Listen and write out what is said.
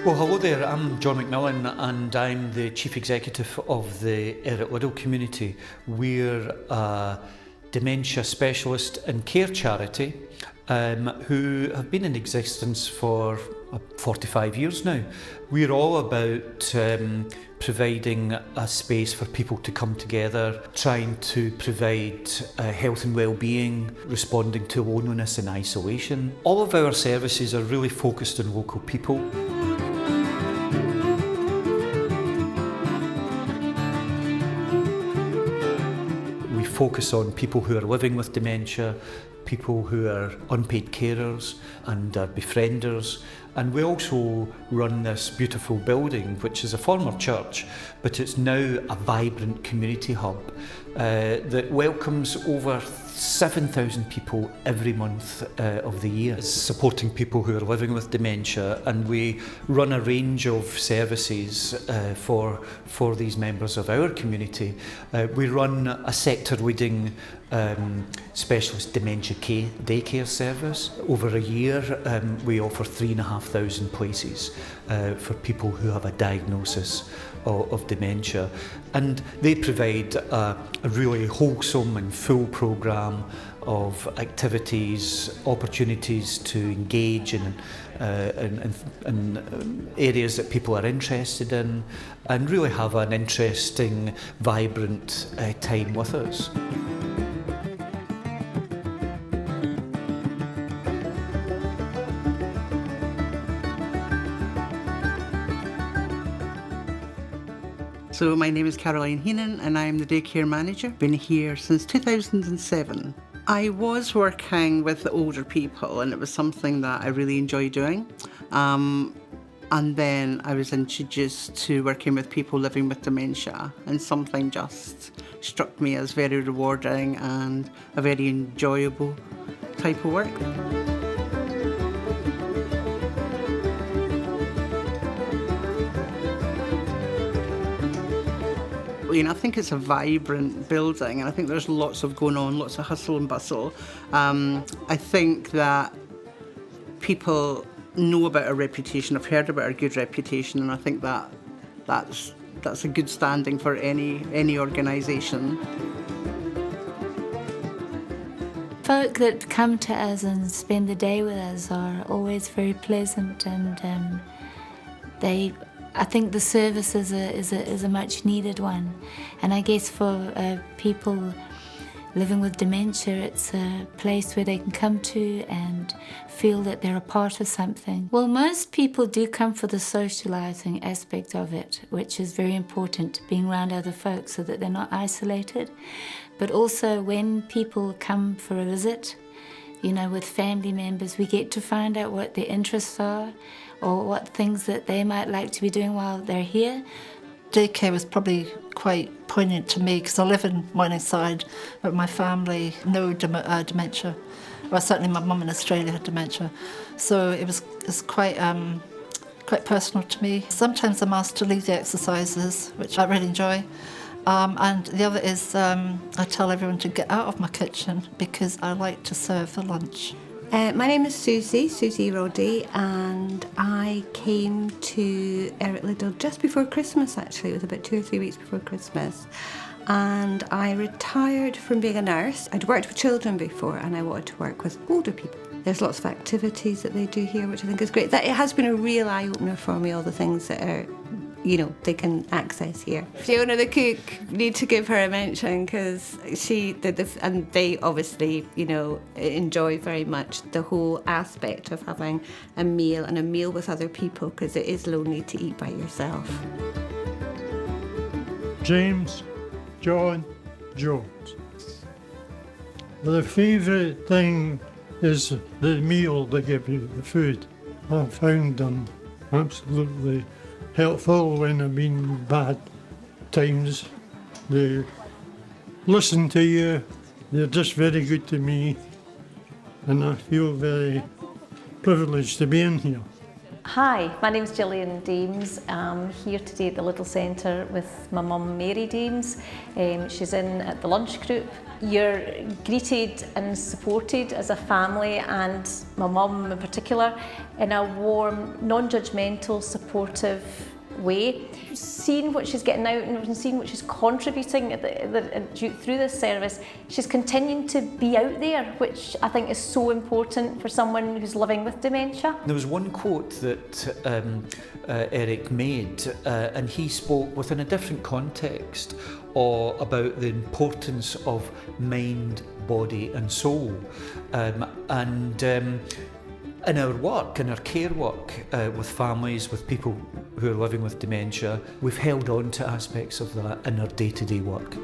Well, hello there, I'm John McMillan and I'm the Chief Executive of the Liddell community. We're a dementia specialist and care charity who have been in existence for 45 years now. We're all about providing a space for people to come together, trying to provide health and well-being, responding to loneliness and isolation. All of our services are really focused on local people. We focus on people who are living with dementia, people who are unpaid carers and befrienders, and we also run this beautiful building which is a former church, but it's now a vibrant community hub that welcomes over 7,000 people every month of the year. It's supporting people who are living with dementia, and we run a range of services for these members of our community. We run a sector-leading specialist dementia daycare service. Over a year, we offer 3,500 places for people who have a diagnosis of dementia, and they provide a really wholesome and full programme of activities, opportunities to engage in areas that people are interested in, and really have an interesting, vibrant time with us. So my name is Caroline Heenan and I'm the daycare manager. Been here since 2007. I was working with the older people and it was something that I really enjoy doing. And then I was introduced to working with people living with dementia, and something just struck me as very rewarding and a very enjoyable type of work. I think it's a vibrant building, and I think there's lots of going on, lots of hustle and bustle. I think that people know about our reputation, have heard about our good reputation, and I think that's a good standing for any organisation. Folk that come to us and spend the day with us are always very pleasant, and I think the service is a much needed one, and I guess for people living with dementia, it's a place where they can come to and feel that they're a part of something. Well, most people do come for the socialising aspect of it, which is very important, being around other folks so that they're not isolated. But also when people come for a visit, with family members, we get to find out what their interests are, or what things that they might like to be doing while they're here. Daycare was probably quite poignant to me because I live in Morningside, but my family know dementia. Well, certainly my mum in Australia had dementia, so it's quite personal to me. Sometimes I'm asked to lead the exercises, which I really enjoy. And the other is I tell everyone to get out of my kitchen because I like to serve the lunch. My name is Susie Roddy, and I came to Liddell just before Christmas, actually. It was about 2 or 3 weeks before Christmas. And I retired from being a nurse. I'd worked with children before and I wanted to work with older people. There's lots of activities that they do here, which I think is great. It has been a real eye-opener for me, all the things that are they can access here. Fiona the cook, need to give her a mention because and they obviously, enjoy very much the whole aspect of having a meal with other people, because it is lonely to eat by yourself. James John Jones. The favourite thing is the meal they give you, the food. I found them absolutely helpful when I've been in bad times. They listen to you, they're just very good to me, and I feel very privileged to be in here. Hi, my name's Gillian Dames. I'm here today at the Liddell Centre with my mum Mary Dames. She's in at the lunch group. You're greeted and supported as a family, and my mum in particular, in a warm, non-judgmental, supportive way. Seeing what she's getting out and seeing what she's contributing through this service, she's continuing to be out there, which I think is so important for someone who's living with dementia. There was one quote that Eric made, and he spoke within a different context about the importance of mind, body and soul. In our work, in our care work with families, with people who are living with dementia, we've held on to aspects of that in our day-to-day work.